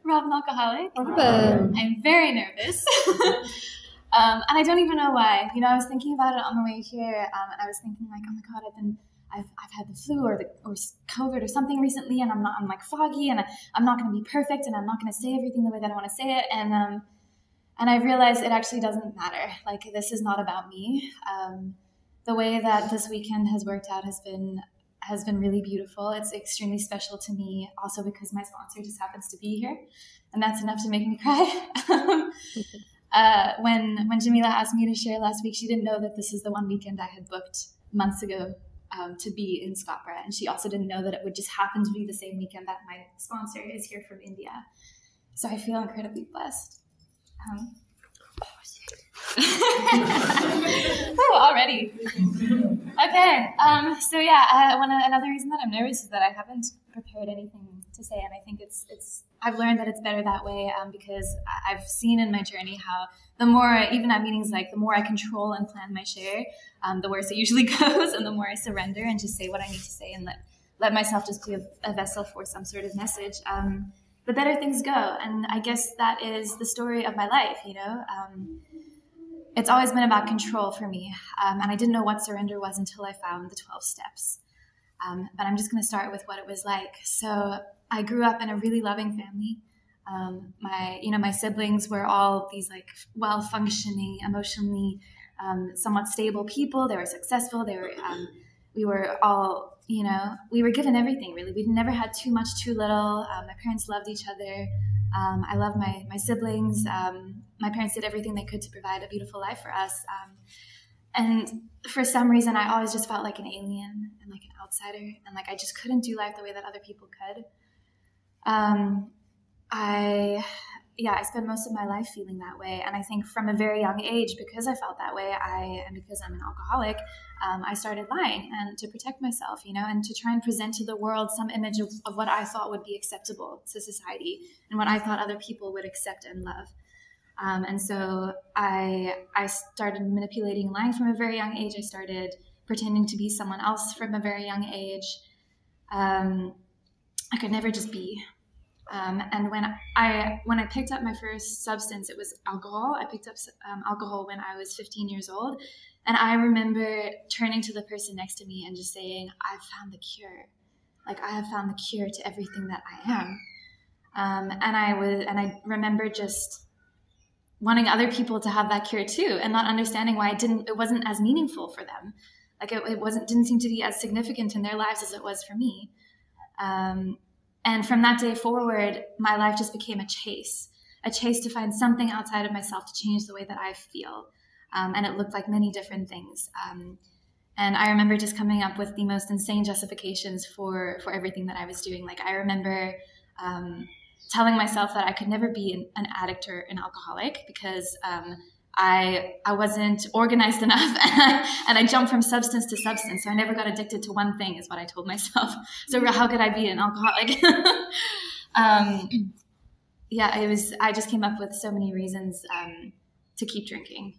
Robynne alcoholic. Robynne. I'm very nervous. And I don't even know why. You know, I was thinking about it on the way here, and I was thinking like, oh my God, I've had the flu or COVID or something recently, and I'm like foggy, and I'm not going to be perfect, and I'm not going to say everything the way that I want to say it, and I realized it actually doesn't matter. Like, this is not about me. The way that this weekend has worked out has been really beautiful. It's extremely special to me, also because my sponsor just happens to be here, and that's enough to make me cry. When Jamila asked me to share last week, she didn't know that this is the one weekend I had booked months ago to be in Scotland, and she also didn't know that it would just happen to be the same weekend that my sponsor is here from India. So I feel incredibly blessed. Oh, already. Okay. So yeah, another reason that I'm nervous is that I haven't prepared anything to say, and I think I've learned that it's better that way, because I've seen in my journey how the more, even at meetings, like the more I control and plan my share, the worse it usually goes, and the more I surrender and just say what I need to say and let myself just be a vessel for some sort of message, the better things go. And I guess that is the story of my life, you know. It's always been about control for me, and I didn't know what surrender was until I found the 12 steps. But I'm just going to start with what it was like. So I grew up in a really loving family. My siblings were all these like well-functioning, emotionally somewhat stable people. They were successful. We were all, we were given everything, really. We never had too much, too little. My parents loved each other. I love my siblings. My parents did everything they could to provide a beautiful life for us. And for some reason, I always just felt like an alien and like an outsider, and like I just couldn't do life the way that other people could. I spent most of my life feeling that way, and I think from a very young age, because I felt that way, and because I'm an alcoholic, I started lying and to protect myself, and to try and present to the world some image of what I thought would be acceptable to society and what I thought other people would accept and love. And so I started manipulating and lying from a very young age. I started pretending to be someone else from a very young age. I could never just be. And when I picked up my first substance, it was alcohol. I picked up alcohol when I was 15 years old. And I remember turning to the person next to me and just saying, I've found the cure. Like, I have found the cure to everything that I am. And I remember just wanting other people to have that cure too, and not understanding why it wasn't as meaningful for them. Like it didn't seem to be as significant in their lives as it was for me. And from that day forward, my life just became a chase to find something outside of myself to change the way that I feel. And it looked like many different things. And I remember just coming up with the most insane justifications for everything that I was doing. Like I remember telling myself that I could never be an addict or an alcoholic because I wasn't organized enough, and I jumped from substance to substance. So I never got addicted to one thing, is what I told myself. So how could I be an alcoholic? I just came up with so many reasons to keep drinking.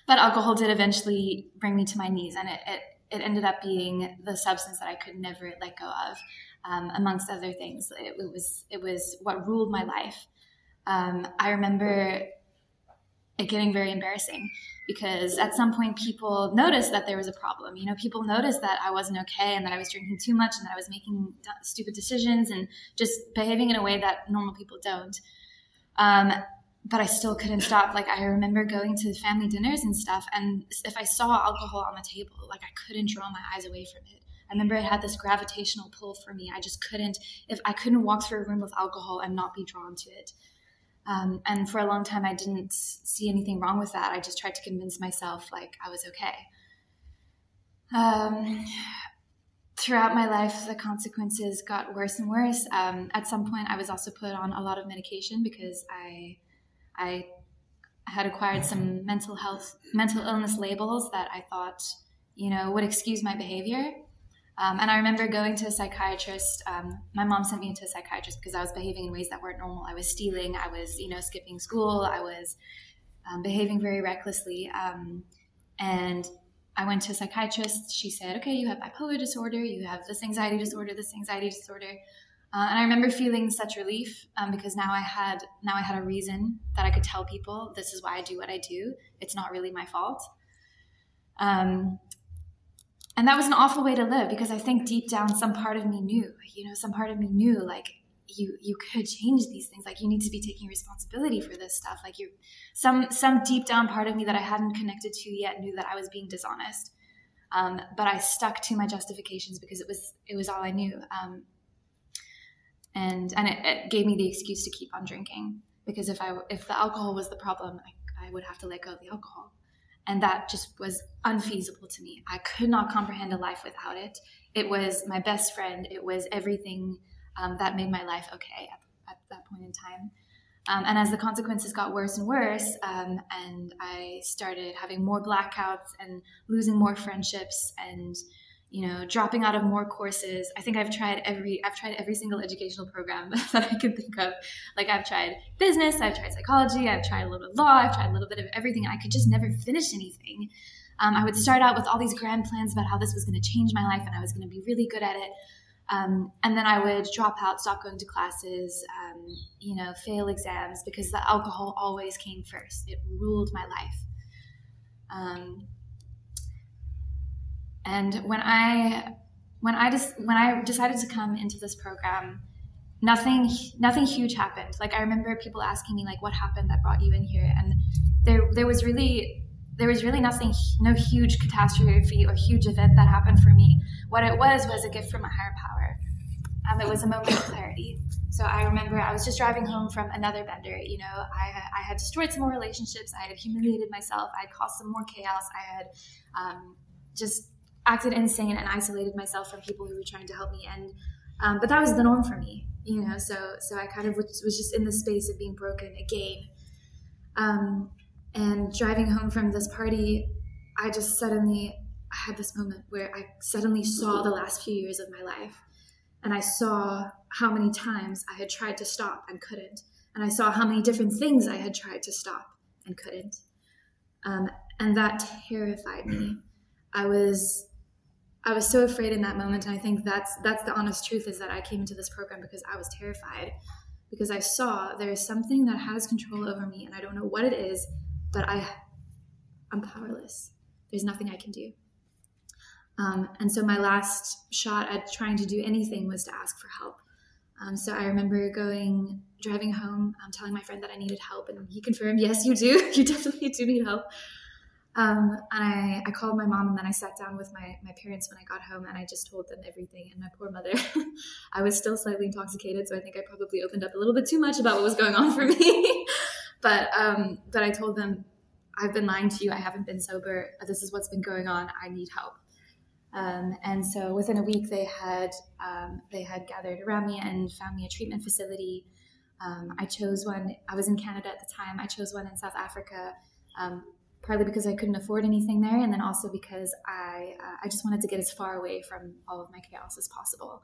But alcohol did eventually bring me to my knees, and it ended up being the substance that I could never let go of, amongst other things. It was what ruled my life. I remember it getting very embarrassing because at some point people noticed that there was a problem. People noticed that I wasn't okay and that I was drinking too much and that I was making stupid decisions and just behaving in a way that normal people don't. But I still couldn't stop. Like I remember going to family dinners and stuff, and if I saw alcohol on the table, like I couldn't draw my eyes away from it. I remember it had this gravitational pull for me. I just couldn't, if I couldn't walk through a room with alcohol and not be drawn to it. And for a long time, I didn't see anything wrong with that. I just tried to convince myself like I was okay. Throughout my life, the consequences got worse and worse. At some point, I was also put on a lot of medication because I had acquired some mental illness labels that I thought, would excuse my behavior. And I remember going to a psychiatrist. My mom sent me to a psychiatrist because I was behaving in ways that weren't normal. I was stealing. I was, skipping school. I was behaving very recklessly. And I went to a psychiatrist. She said, okay, you have bipolar disorder. You have this anxiety disorder, this anxiety disorder. And I remember feeling such relief because now I had a reason that I could tell people, this is why I do what I do. It's not really my fault. And that was an awful way to live, because I think deep down, some part of me knew, like, you could change these things. Like, you need to be taking responsibility for this stuff. Like, some deep down part of me that I hadn't connected to yet knew that I was being dishonest. But I stuck to my justifications because it was all I knew. And it gave me the excuse to keep on drinking, because if the alcohol was the problem, I would have to let go of the alcohol. And that just was unfeasible to me. I could not comprehend a life without it. It was my best friend. It was everything that made my life okay at that point in time. And as the consequences got worse and worse, and I started having more blackouts and losing more friendships and, dropping out of more courses. I think I've tried every single educational program that I could think of. Like, I've tried business, I've tried psychology, I've tried a little bit of law, I've tried a little bit of everything, and I could just never finish anything. I would start out with all these grand plans about how this was going to change my life and I was going to be really good at it. And then I would drop out, stop going to classes, fail exams, because the alcohol always came first. It ruled my life. And when I decided to come into this program, nothing huge happened. Like, I remember people asking me, like, what happened that brought you in here? And there was really nothing, no huge catastrophe or huge event that happened for me. What it was a gift from a higher power. It was a moment of clarity. So I remember I was just driving home from another bender. I had destroyed some more relationships. I had humiliated myself. I had caused some more chaos. I had just acted insane and isolated myself from people who were trying to help me. And but that was the norm for me. So I kind of was just in the space of being broken again. And driving home from this party, I had this moment where I suddenly saw the last few years of my life. And I saw how many times I had tried to stop and couldn't. And I saw how many different things I had tried to stop and couldn't. And that terrified me. I was so afraid in that moment. And I think that's the honest truth, is that I came into this program because I was terrified. Because I saw there is something that has control over me, and I don't know what it is, but I'm powerless. There's nothing I can do. And so my last shot at trying to do anything was to ask for help. So I remember driving home, telling my friend that I needed help, and he confirmed, yes, you do. You definitely do need help. And I called my mom, and then I sat down with my parents when I got home, and I just told them everything. And my poor mother, I was still slightly intoxicated, so I think I probably opened up a little bit too much about what was going on for me. But I told them, I've been lying to you. I haven't been sober. This is what's been going on. I need help. And so within a week, they had gathered around me and found me a treatment facility. I chose one. I was in Canada at the time. I chose one in South Africa, partly because I couldn't afford anything there, and then also because I just wanted to get as far away from all of my chaos as possible.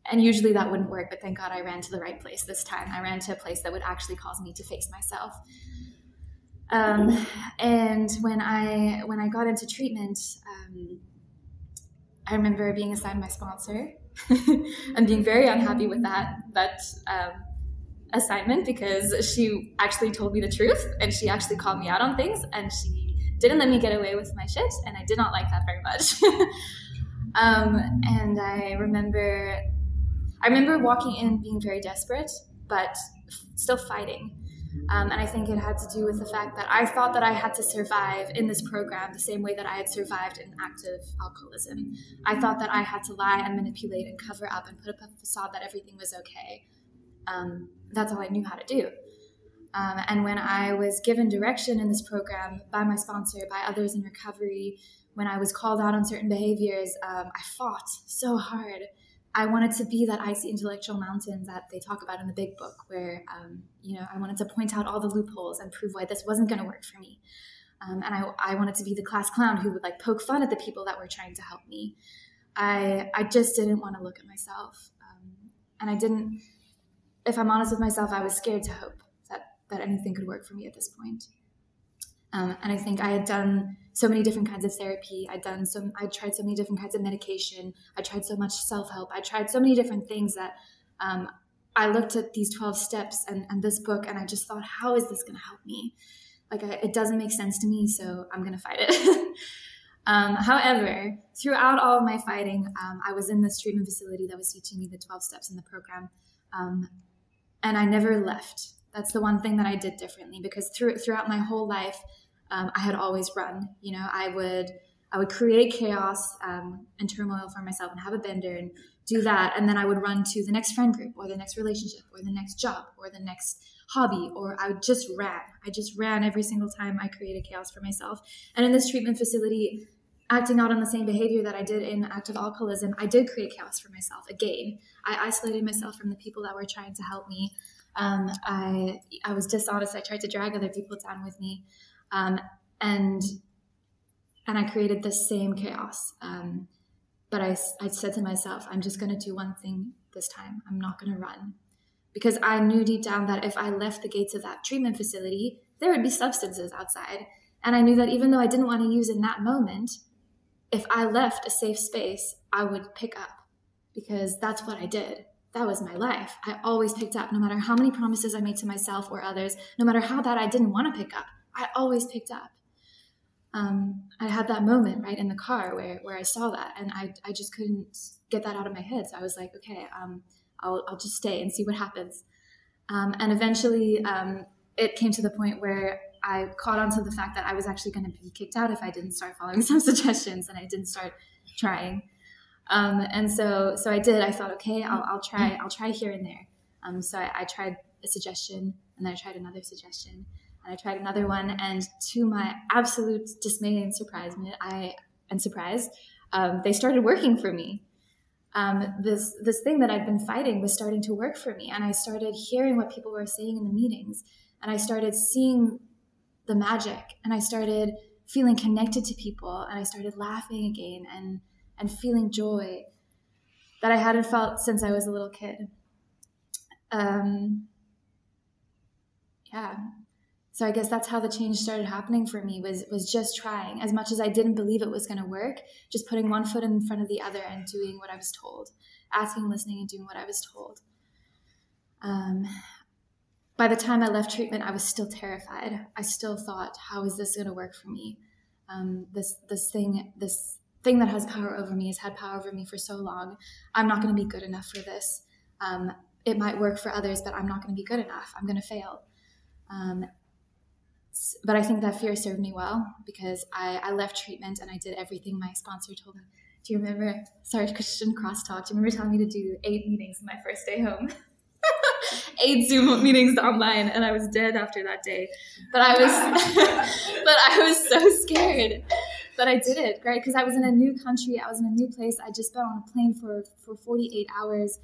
And usually that wouldn't work, but thank God I ran to the right place this time. I ran to a place that would actually cause me to face myself. And when I got into treatment, I remember being assigned my sponsor and being very unhappy with that assignment, because she actually told me the truth and she actually called me out on things, and she didn't let me get away with my shit, and I did not like that very much. And I remember walking in being very desperate, but still fighting. And I think it had to do with the fact that I thought that I had to survive in this program the same way that I had survived in active alcoholism. I thought that I had to lie and manipulate and cover up and put up a facade that everything was okay. That's all I knew how to do. And when I was given direction in this program by my sponsor, by others in recovery, when I was called out on certain behaviors, I fought so hard. I wanted to be that icy intellectual mountain that they talk about in the big book, where, I wanted to point out all the loopholes and prove why this wasn't going to work for me. And I wanted to be the class clown who would poke fun at the people that were trying to help me. I just didn't want to look at myself. And I didn't, if I'm honest with myself, I was scared to hope that anything could work for me at this point. And I think I had done so many different kinds of therapy. I tried so many different kinds of medication. I tried so much self-help. I tried so many different things that I looked at these 12 steps and this book, and I just thought, how is this going to help me? Like, it doesn't make sense to me, so I'm going to fight it. However, throughout all of my fighting, I was in this treatment facility that was teaching me the 12 steps in the program. And I never left. That's the one thing that I did differently, because throughout my whole life, I had always run. You know, I would create chaos and turmoil for myself and have a bender and do that. And then I would run to the next friend group or the next relationship or the next job or the next hobby, or I just ran. I just ran every single time I created chaos for myself. And in this treatment facility, acting out on the same behavior that I did in active alcoholism, I did create chaos for myself again. I isolated myself from the people that were trying to help me. I was dishonest. I tried to drag other people down with me. And I created this same chaos. But I said to myself, I'm just going to do one thing this time. I'm not going to run. Because I knew deep down that if I left the gates of that treatment facility, there would be substances outside. And I knew that even though I didn't want to use in that moment, if I left a safe space, I would pick up, because that's what I did. That was my life. I always picked up, no matter how many promises I made to myself or others, no matter how bad I didn't want to pick up, I always picked up. I had that moment right in the car where I saw that, and I just couldn't get that out of my head. So I was like, okay, I'll just stay and see what happens. And eventually it came to the point where I caught on to the fact that I was actually going to be kicked out if I didn't start following some suggestions and I didn't start trying. And so I did. I thought, okay, I'll try here and there. So I tried a suggestion, and then I tried another suggestion, and I tried another one. And to my absolute dismay and surprise, they started working for me. This thing that I'd been fighting was starting to work for me. And I started hearing what people were saying in the meetings, and I started seeing the magic, and I started feeling connected to people, and I started laughing again and feeling joy that I hadn't felt since I was a little kid. So I guess that's how the change started happening for me, was just trying. As much as I didn't believe it was going to work, just putting one foot in front of the other and doing what I was told, asking, listening, and doing what I was told. By the time I left treatment, I was still terrified. I still thought, how is this going to work for me? This thing that has power over me has had power over me for so long. I'm not going to be good enough for this. It might work for others, but I'm not going to be good enough. I'm going to fail. But I think that fear served me well, because I left treatment and I did everything my sponsor told me. Do you remember, sorry, Christian Crosstalk, do you remember telling me to do 8 meetings my first day home? 8 Zoom meetings online, and I was dead after that day. But I was so scared. But I did it, right? Because I was in a new country. I was in a new place. I just been on a plane for 48 hours.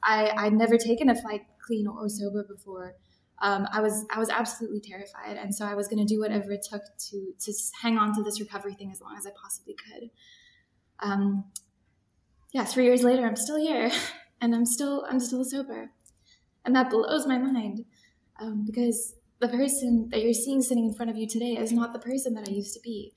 I'd never taken a flight clean or sober before. I was absolutely terrified. And so I was going to do whatever it took to hang on to this recovery thing as long as I possibly could. 3 years later, I'm still here, and I'm still sober. And that blows my mind, because the person that you're seeing sitting in front of you today is not the person that I used to be.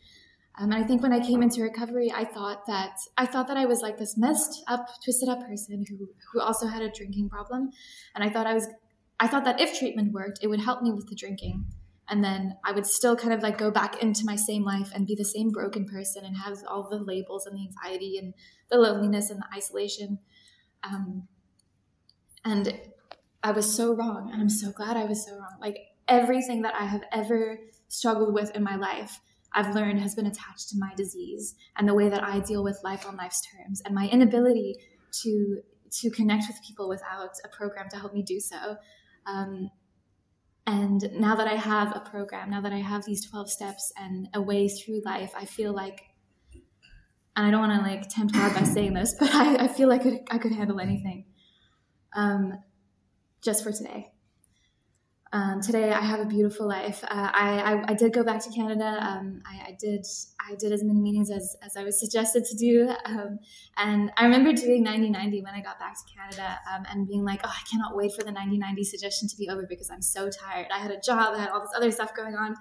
And I think when I came into recovery, I thought that I was like this messed up, twisted up person who also had a drinking problem. And I thought that if treatment worked, it would help me with the drinking. And then I would still kind of like go back into my same life and be the same broken person and have all the labels and the anxiety and the loneliness and the isolation. And I was so wrong, and I'm so glad I was so wrong. Like, everything that I have ever struggled with in my life, I've learned has been attached to my disease and the way that I deal with life on life's terms, and my inability to connect with people without a program to help me do so. And now that I have a program, now that I have these 12 steps and a way through life, I feel like, and I don't want to like tempt God by saying this, but I feel like I could handle anything. Just for today. Today I have a beautiful life. I did go back to Canada. I did as many meetings as I was suggested to do. And I remember doing 90-90 when I got back to Canada, and being like, oh, I cannot wait for the 90-90 suggestion to be over because I'm so tired. I had a job, I had all this other stuff going on.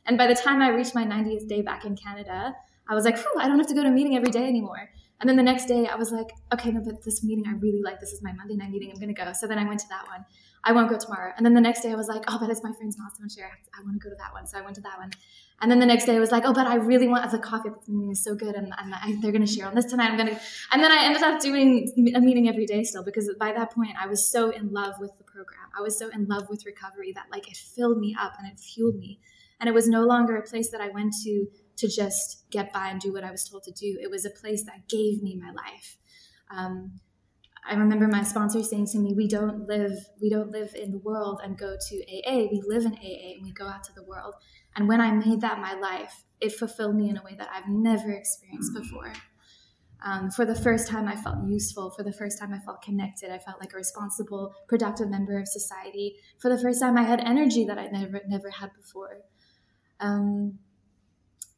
And by the time I reached my 90th day back in Canada, I was like, I don't have to go to a meeting every day anymore. And then the next day I was like, okay, no, but this meeting I really like. This is my Monday night meeting. I'm going to go. So then I went to that one. I won't go tomorrow. And then the next day I was like, but it's my friend's milestone share. I want to go to that one. So I went to that one. And then the next day I was like, but I really want the coffee at this meeting is so good. And they're going to share on this tonight. And then I ended up doing a meeting every day still, because by that point I was so in love with the program. I was so in love with recovery that like it filled me up and it fueled me. And it was no longer a place that I went to just get by and do what I was told to do. It was a place that gave me my life. I remember my sponsor saying to me, we don't live in the world and go to AA. We live in AA and we go out to the world. And when I made that my life, it fulfilled me in a way that I've never experienced before. For the first time, I felt useful. For the first time, I felt connected. I felt like a responsible, productive member of society. For the first time, I had energy that I never had before.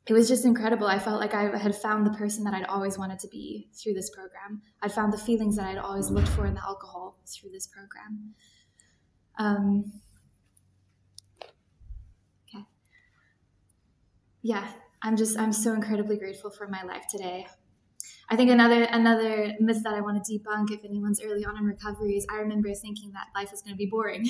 It was just incredible. I felt like I had found the person that I'd always wanted to be through this program. I'd found the feelings that I'd always looked for in the alcohol through this program. Okay. Yeah, I'm so incredibly grateful for my life today. I think another myth that I want to debunk, if anyone's early on in recovery, is I remember thinking that life is going to be boring.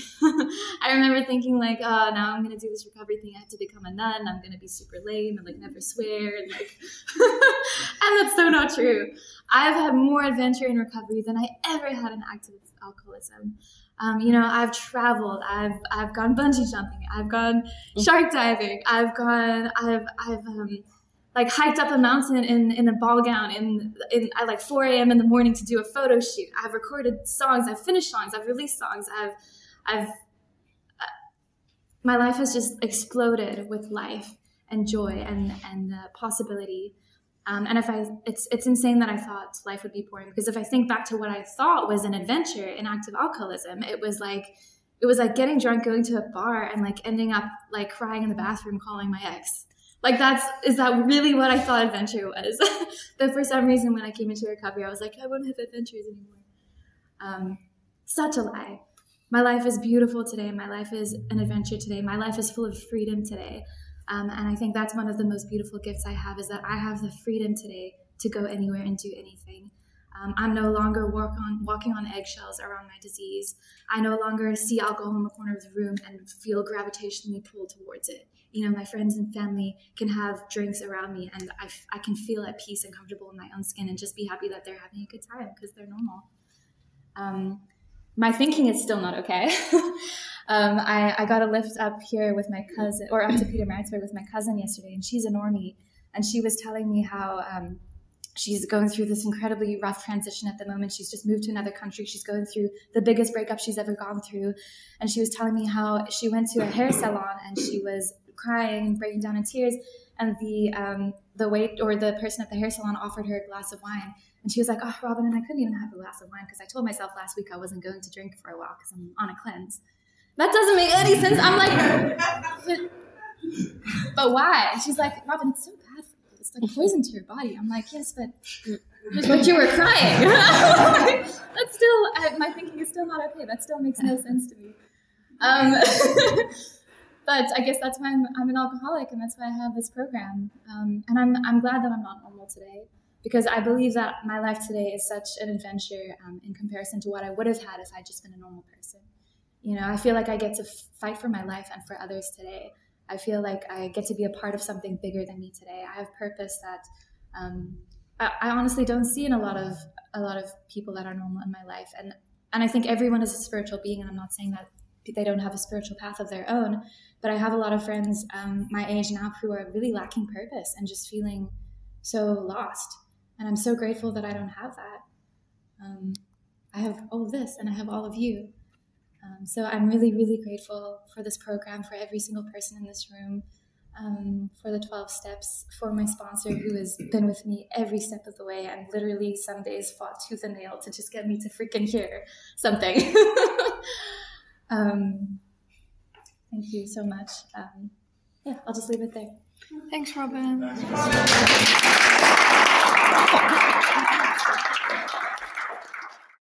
I remember thinking like, now I'm going to do this recovery thing. I have to become a nun. I'm going to be super lame and like never swear. And like, and that's so not true. I've had more adventure in recovery than I ever had in active alcoholism. I've traveled. I've gone bungee jumping. I've gone shark diving. I've like hiked up a mountain in a ball gown at like 4 a.m. in the morning to do a photo shoot. I've recorded songs. I've finished songs. I've released songs. My life has just exploded with life and joy and possibility. And it's insane that I thought life would be boring, because if I think back to what I thought was an adventure in active alcoholism, it was like getting drunk, going to a bar, and like ending up like crying in the bathroom, calling my ex. Like is that really what I thought adventure was? But for some reason, when I came into recovery, I was like, I won't have adventures anymore. Such a lie. My life is beautiful today. My life is an adventure today. My life is full of freedom today. And I think that's one of the most beautiful gifts I have, is that I have the freedom today to go anywhere and do anything. I'm no longer walking on eggshells around my disease. I no longer see alcohol in the corner of the room and feel gravitationally pulled towards it. My friends and family can have drinks around me, and I can feel at peace and comfortable in my own skin and just be happy that they're having a good time because they're normal. My thinking is still not okay. I got a lift up here with my cousin, or up to Peter Maritzburg with my cousin yesterday, and she's a normie, and she was telling me how she's going through this incredibly rough transition at the moment. She's just moved to another country. She's going through the biggest breakup she's ever gone through, and she was telling me how she went to a hair salon and she was crying and breaking down in tears, and the person at the hair salon offered her a glass of wine, and she was like, Robynne, and I couldn't even have a glass of wine because I told myself last week I wasn't going to drink for a while because I'm on a cleanse. That doesn't make any sense. I'm like, but why? And she's like, Robynne, it's so bad for you. It's like poison to your body. I'm like, yes, but you were crying. That's still, my thinking is still not okay. That still makes no sense to me. But I guess that's why I'm an alcoholic, and that's why I have this program. And I'm glad that I'm not normal today, because I believe that my life today is such an adventure in comparison to what I would have had if I'd just been a normal person. I feel like I get to fight for my life and for others today. I feel like I get to be a part of something bigger than me today. I have purpose that I honestly don't see in a lot of people that are normal in my life. And I think everyone is a spiritual being, and I'm not saying that they don't have a spiritual path of their own, but I have a lot of friends my age now who are really lacking purpose and just feeling so lost. And I'm so grateful that I don't have that. I have all of this, and I have all of you. So I'm really, really grateful for this program, for every single person in this room, for the 12 steps, for my sponsor who has been with me every step of the way and literally some days fought tooth and nail to just get me to freaking hear something. Thank you so much. Yeah, I'll just leave it there. Thanks, Robynne.